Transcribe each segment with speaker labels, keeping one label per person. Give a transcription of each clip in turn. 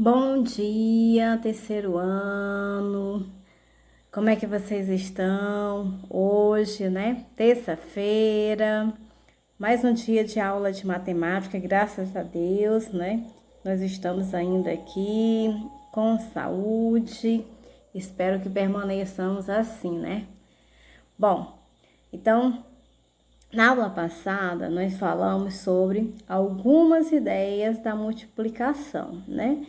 Speaker 1: Bom dia, terceiro ano. Como é que vocês estão? Hoje, né? Terça-feira, mais um dia de aula de matemática, graças a Deus, né? Nós estamos ainda aqui com saúde. Espero que permaneçamos assim, né? Bom, então, na aula passada, nós falamos sobre algumas ideias da multiplicação, né?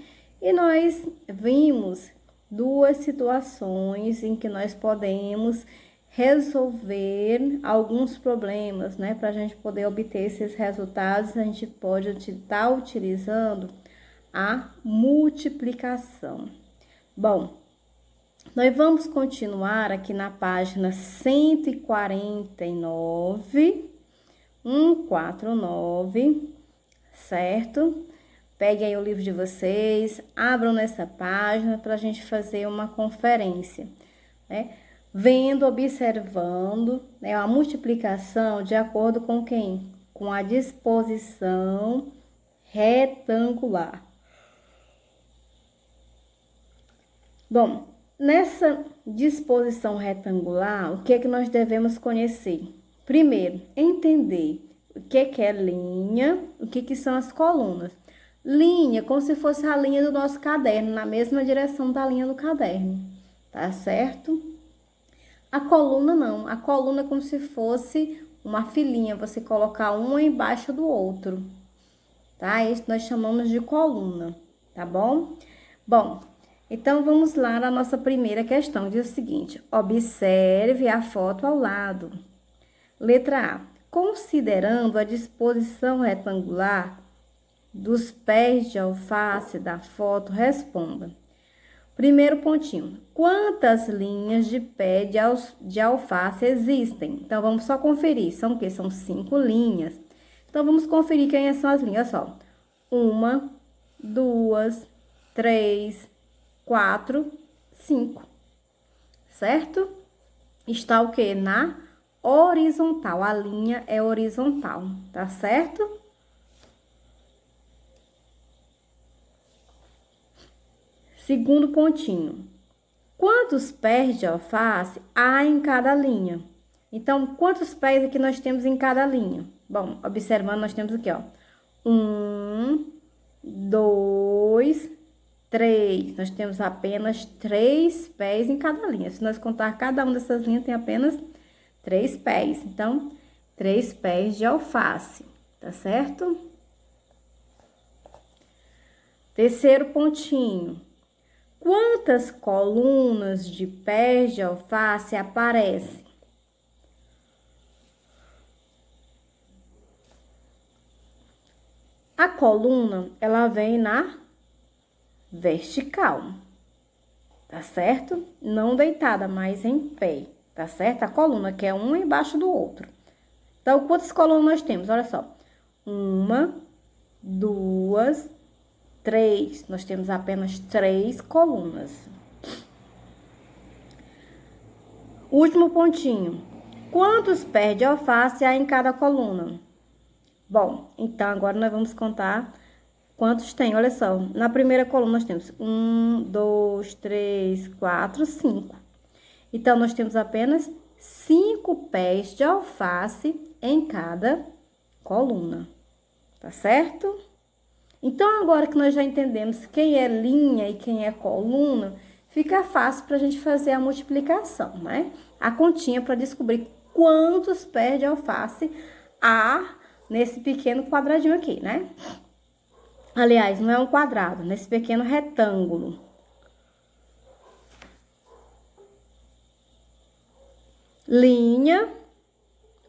Speaker 1: E nós vimos duas situações em que nós podemos resolver alguns problemas, né? Para a gente poder obter esses resultados, a gente pode estar utilizando a multiplicação. Bom, nós vamos continuar aqui na página 149, 149, certo? Peguem aí o livro de vocês, abram nessa página para a gente fazer uma conferência, né? Vendo, observando, né, a multiplicação de acordo com quem? Com a disposição retangular. Bom, nessa disposição retangular, o que é que nós devemos conhecer? Primeiro, entender o que é linha, o que são as colunas. Linha, como se fosse a linha do nosso caderno, na mesma direção da linha do caderno, tá certo? A coluna não, a coluna é como se fosse uma filinha, você colocar um embaixo do outro, tá? Isso nós chamamos de coluna, tá bom? Bom, então vamos lá na nossa primeira questão, diz o seguinte: observe a foto ao lado. Letra A. Considerando a disposição retangular dos pés de alface da foto, responda. Primeiro pontinho. Quantas linhas de pé de alface existem? Então, vamos só conferir. São o quê? São 5 linhas. Então, vamos conferir quem são as linhas. Olha só. 1, 2, 3, 4, 5. Certo? Está o quê? Na horizontal. A linha é horizontal. Tá certo? Segundo pontinho. Quantos pés de alface há em cada linha? Então, quantos pés aqui nós temos em cada linha? Bom, observando, nós temos aqui, ó. 1, 2, 3. Nós temos apenas 3 pés em cada linha. Se nós contar cada uma dessas linhas, tem apenas 3 pés. Então, 3 pés de alface, tá certo? Terceiro pontinho. Quantas colunas de pés de alface aparecem? A coluna, ela vem na vertical, tá certo? Não deitada, mas em pé, tá certo? A coluna, que é um embaixo do outro. Então, quantas colunas nós temos? Olha só. 1, 2, 3. Nós temos apenas 3 colunas. Último pontinho. Quantos pés de alface há em cada coluna? Bom, então agora nós vamos contar quantos tem. Olha só, na primeira coluna nós temos 1, 2, 3, 4, 5. Então, nós temos apenas 5 pés de alface em cada coluna. Tá certo? Então, agora que nós já entendemos quem é linha e quem é coluna, fica fácil para a gente fazer a multiplicação, né? A continha para descobrir quantos pés de alface há nesse pequeno quadradinho aqui, né? Aliás, não é um quadrado, nesse pequeno retângulo. Linha,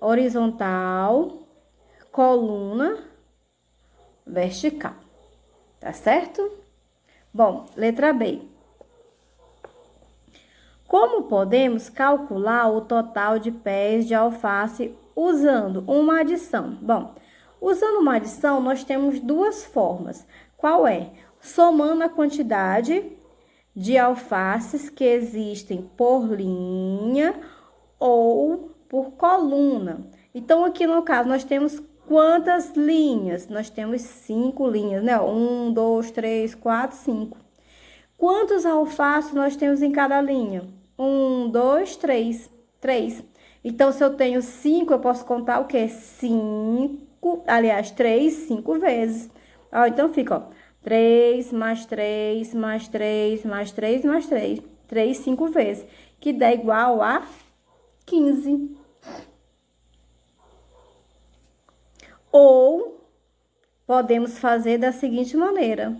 Speaker 1: horizontal, coluna, vertical. Tá certo? Bom, letra B. Como podemos calcular o total de pés de alface usando uma adição? Bom, usando uma adição, nós temos duas formas. Qual é? Somando a quantidade de alfaces que existem por linha ou por coluna. Então, aqui no caso, nós temos Quantas linhas? Nós temos 5 linhas, né? 1, 2, 3, 4, 5. Quantos alfaces nós temos em cada linha? 1, 2, 3. 3. Então, se eu tenho 5, eu posso contar o quê? 5, aliás, 3, 5 vezes. Ó, então, fica, ó. 3 mais 3, mais 3, mais 3, mais 3. 3, 5 vezes. Que dá igual a 15. Ou podemos fazer da seguinte maneira.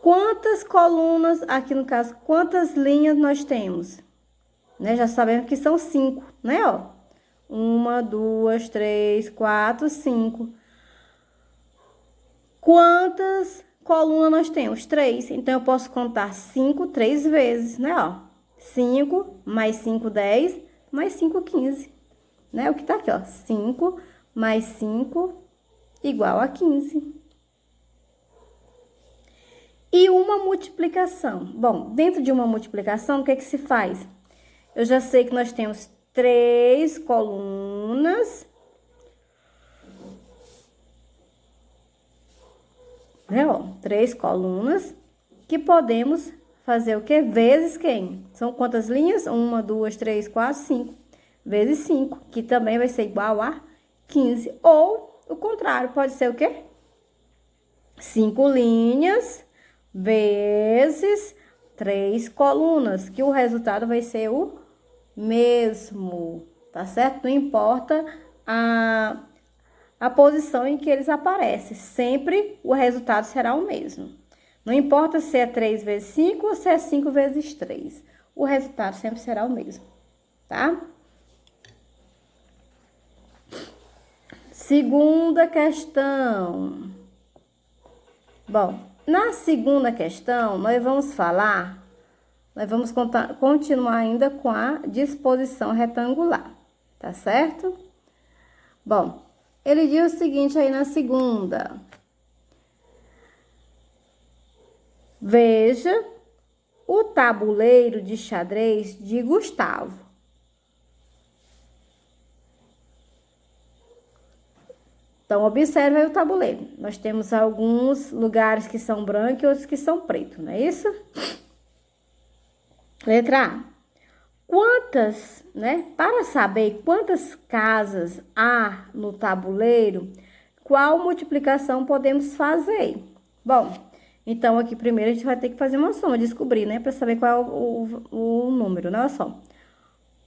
Speaker 1: Quantas colunas, aqui no caso, quantas linhas nós temos? Né? Já sabemos que são 5, né? Ó, 1, 2, 3, 4, 5. Quantas colunas nós temos? 3. Então, eu posso contar 5 3 vezes, né? Ó, 5 mais 5, 10, mais 5, 15. Né? O que tá aqui, ó, 5 mais 5 igual a 15. E uma multiplicação. Bom, dentro de uma multiplicação, o que é que se faz? Eu já sei que nós temos 3 colunas, né, ó, 3 colunas, que podemos fazer o quê? Vezes quem? São quantas linhas? 1, 2, 3, 4, 5. Vezes 5, que também vai ser igual a 15. Ou, o contrário, pode ser o quê? 5 linhas vezes 3 colunas, que o resultado vai ser o mesmo, tá certo? Não importa a posição em que eles aparecem, sempre o resultado será o mesmo. Não importa se é 3 vezes 5 ou se é 5 vezes 3, o resultado sempre será o mesmo, tá? Segunda questão. Bom, na segunda questão, nós vamos continuar ainda com a disposição retangular, tá certo? Bom, ele diz o seguinte aí na segunda. Veja o tabuleiro de xadrez de Gustavo. Então, observe aí o tabuleiro. Nós temos alguns lugares que são brancos e outros que são pretos, não é isso? Letra A. Quantas, né? Para saber quantas casas há no tabuleiro, qual multiplicação podemos fazer? Bom, então aqui primeiro a gente vai ter que fazer uma soma, descobrir, né? Para saber qual é o número, né? Olha só.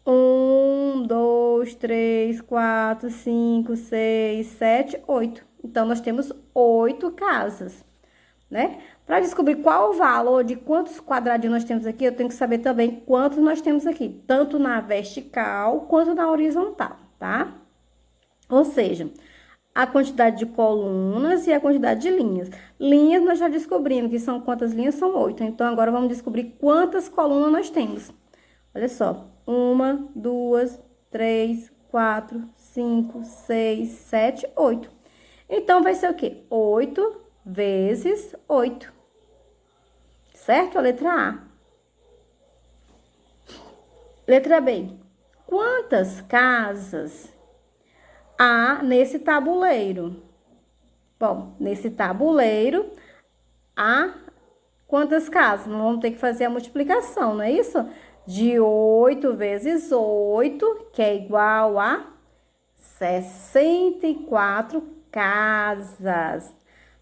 Speaker 1: 1, 2, 3, 4, 5, 6, 7, 8. Então, nós temos 8 casas, né? Para descobrir qual o valor de quantos quadradinhos nós temos aqui, eu tenho que saber também quantos nós temos aqui, tanto na vertical quanto na horizontal, tá? Ou seja, a quantidade de colunas e a quantidade de linhas. Linhas nós já descobrimos que são quantas linhas? São 8. Então, agora vamos descobrir quantas colunas nós temos. Olha só. 1, 2, 3, 4, 5, 6, 7, 8. Então, vai ser o quê? 8 vezes 8. Certo? A letra A. Letra B. Quantas casas há nesse tabuleiro? Bom, nesse tabuleiro há quantas casas? Nós vamos ter que fazer a multiplicação, não é isso? De 8 vezes 8, que é igual a 64 casas,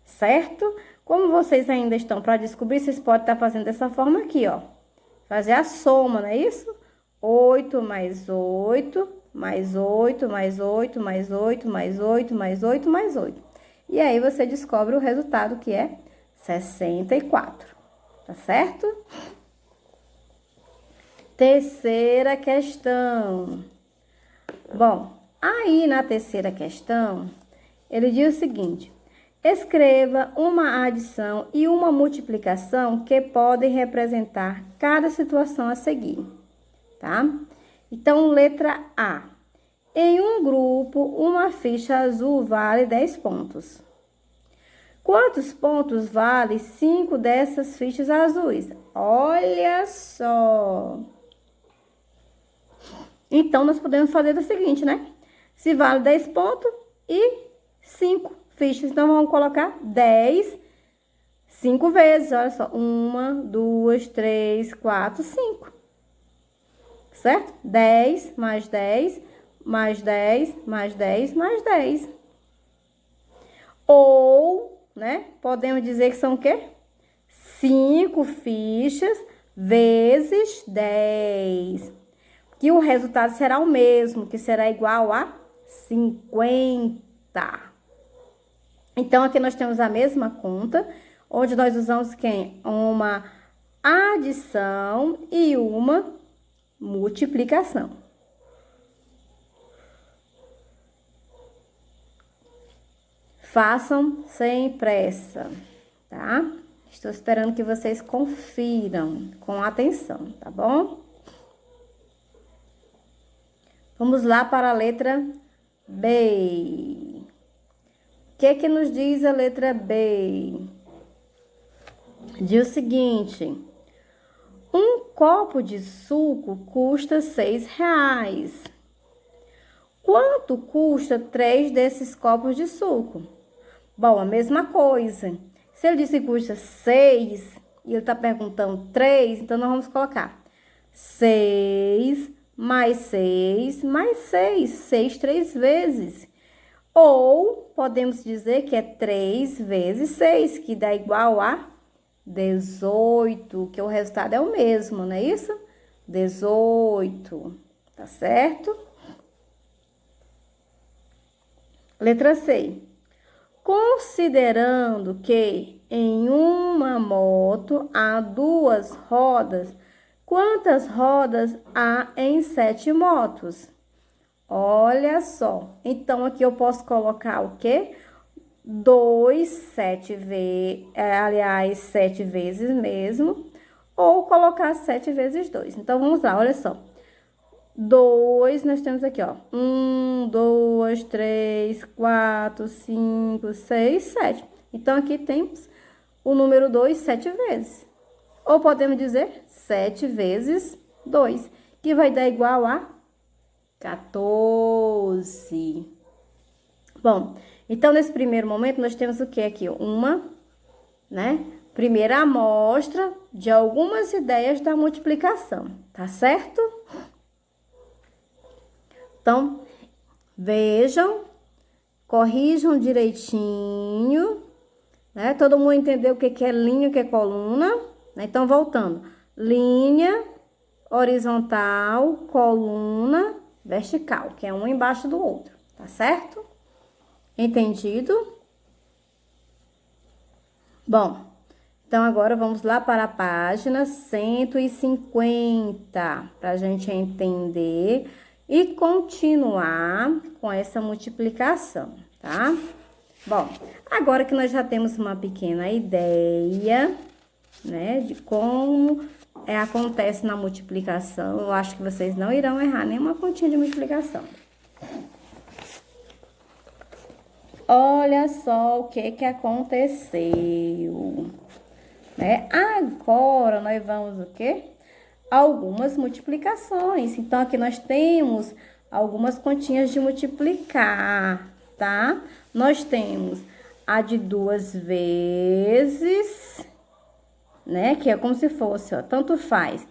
Speaker 1: certo? Como vocês ainda estão para descobrir, vocês podem estar fazendo dessa forma aqui, ó. Fazer a soma, não é isso? 8 mais 8, mais 8, mais 8, mais 8, mais 8, mais 8, mais 8. E aí, você descobre o resultado, que é 64, tá certo? Terceira questão. Bom, aí na terceira questão, ele diz o seguinte: escreva uma adição e uma multiplicação que podem representar cada situação a seguir, tá? Então, letra A. Em um grupo, uma ficha azul vale 10 pontos. Quantos pontos vale 5 dessas fichas azuis? Olha só! Então, nós podemos fazer o seguinte, né? Se vale 10 pontos, e 5 fichas. Então, vamos colocar 10, 5 vezes. Olha só, 1, 2, 3, 4, 5. Certo? 10 mais 10, mais 10, mais 10, mais 10. Ou, né, podemos dizer que são o quê? 5 fichas vezes 10. Que o resultado será o mesmo, que será igual a 50. Então, aqui nós temos a mesma conta, onde nós usamos quem? Uma adição e uma multiplicação. Façam sem pressa, tá? Estou esperando que vocês confiram com atenção, tá bom? Vamos lá para a letra B. O que nos diz a letra B? Diz o seguinte: um copo de suco custa 6 reais. Quanto custa 3 desses copos de suco? Bom, a mesma coisa. Se ele disse que custa 6 e ele está perguntando 3, então nós vamos colocar 6 mais 6 mais 6. 6 3 vezes. Ou podemos dizer que é 3 vezes 6, que dá igual a 18, que o resultado é o mesmo, não é isso? 18, tá certo? Letra C. Considerando que em uma moto há 2 rodas, quantas rodas há em 7 motos? Olha só. Então, aqui eu posso colocar o quê? 2, 7 vezes, aliás, 7 vezes mesmo, ou colocar 7 vezes 2. Então, vamos lá, olha só. 2, nós temos aqui, ó. 1, 2, 3, 4, 5, 6, 7. Então, aqui temos o número 2 7 vezes. Ou podemos dizer 7 vezes 2, que vai dar igual a 14. Bom, então, nesse primeiro momento, nós temos o que aqui? Uma, né? Primeira amostra de algumas ideias da multiplicação, tá certo? Então, vejam, corrijam direitinho, né? Todo mundo entendeu o que é linha, o que é coluna, né? Então, voltando. Linha horizontal, coluna vertical, que é um embaixo do outro, tá certo? Entendido? Bom, então agora vamos lá para a página 150, para a gente entender e continuar com essa multiplicação, tá? Bom, agora que nós já temos uma pequena ideia, né, de como acontece na multiplicação, eu acho que vocês não irão errar nenhuma continha de multiplicação. Olha só o que aconteceu, né? Agora, nós vamos o quê? Algumas multiplicações. Então, aqui nós temos algumas continhas de multiplicar, tá? Nós temos a de 2 vezes, né? Que é como se fosse, ó, tanto faz.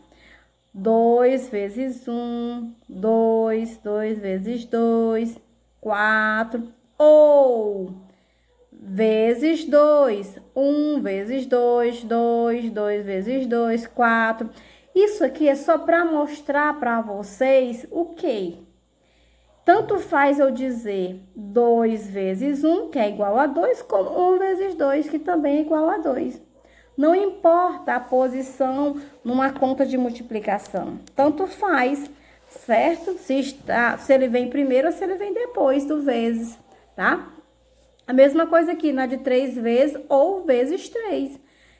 Speaker 1: 2 vezes 1, 2, 2 vezes 2, 4... Ou vezes 2, 1 vezes 2, 2, 2 vezes 2, 4. Isso aqui é só para mostrar para vocês o quê? Tanto faz eu dizer 2 vezes 1, que é igual a 2, como 1 vezes 2, que também é igual a 2. Não importa a posição numa conta de multiplicação. Tanto faz, certo? Se ele vem primeiro ou se ele vem depois do vezes. Tá? A mesma coisa aqui, na de 3 vezes ou vezes 3.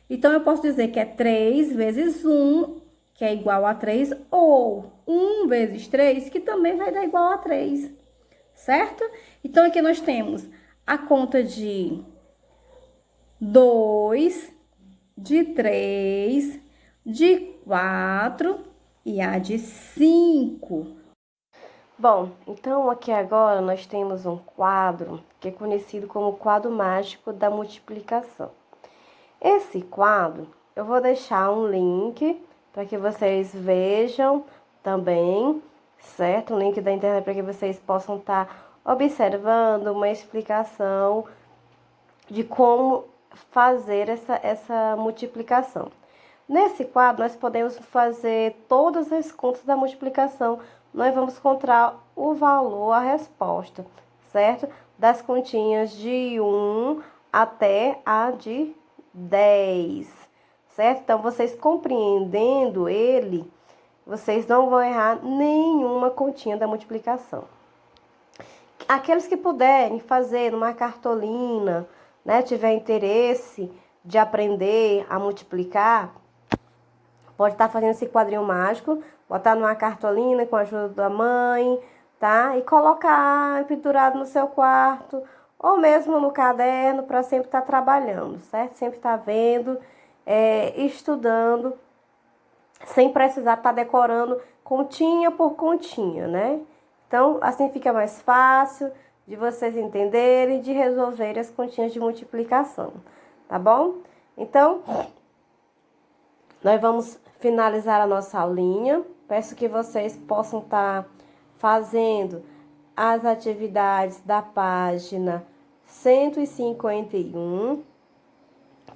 Speaker 1: Então, eu posso dizer que é 3 vezes 1, que é igual a 3, ou 1 vezes 3, que também vai dar igual a 3, certo? Então, aqui nós temos a conta de 2, de 3, de 4 e a de 5.
Speaker 2: Bom, então aqui agora nós temos um quadro que é conhecido como quadro mágico da multiplicação. Esse quadro, eu vou deixar um link para que vocês vejam também, certo? Um link da internet para que vocês possam estar observando uma explicação de como fazer essa multiplicação. Nesse quadro, nós podemos fazer todas as contas da multiplicação. Nós vamos encontrar o valor, a resposta, certo? Das continhas de 1 até a de 10, certo? Então, vocês compreendendo ele, vocês não vão errar nenhuma continha da multiplicação. Aqueles que puderem fazer numa cartolina, né, tiver interesse de aprender a multiplicar, pode estar fazendo esse quadrinho mágico, botar numa cartolina com a ajuda da mãe, tá? E colocar pendurado no seu quarto, ou mesmo no caderno, para sempre estar trabalhando, certo? Sempre estar vendo, estudando, sem precisar estar decorando continha por continha, né? Então, assim fica mais fácil de vocês entenderem, de resolverem as continhas de multiplicação, tá bom? Então, nós vamos finalizar a nossa aulinha. Peço que vocês possam estar fazendo as atividades da página 151.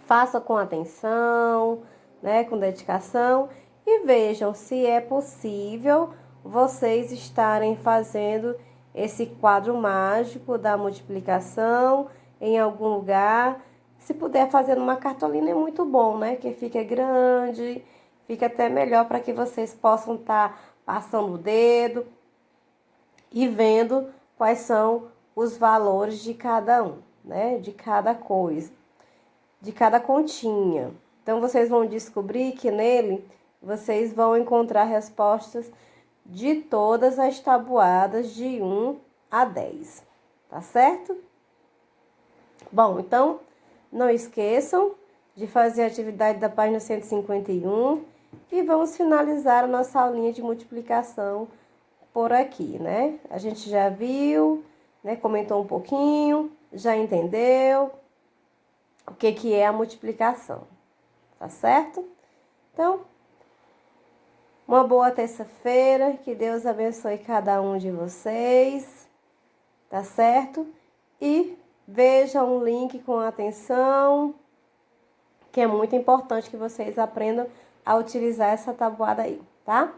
Speaker 2: Faça com atenção, né, com dedicação e vejam se é possível vocês estarem fazendo esse quadro mágico da multiplicação em algum lugar. Se puder fazer numa cartolina é muito bom, né? Que fica grande, fica até melhor para que vocês possam estar passando o dedo e vendo quais são os valores de cada um, né? De cada coisa, de cada continha. Então, vocês vão descobrir que nele vocês vão encontrar respostas de todas as tabuadas de 1 a 10, tá certo? Bom, então, não esqueçam de fazer a atividade da página 151 e vamos finalizar a nossa aulinha de multiplicação por aqui, né? A gente já viu, né? Comentou um pouquinho, já entendeu o que é a multiplicação, tá certo? Então, uma boa terça-feira, que Deus abençoe cada um de vocês, tá certo? E veja um link com atenção, que é muito importante que vocês aprendam a utilizar essa tabuada aí, tá?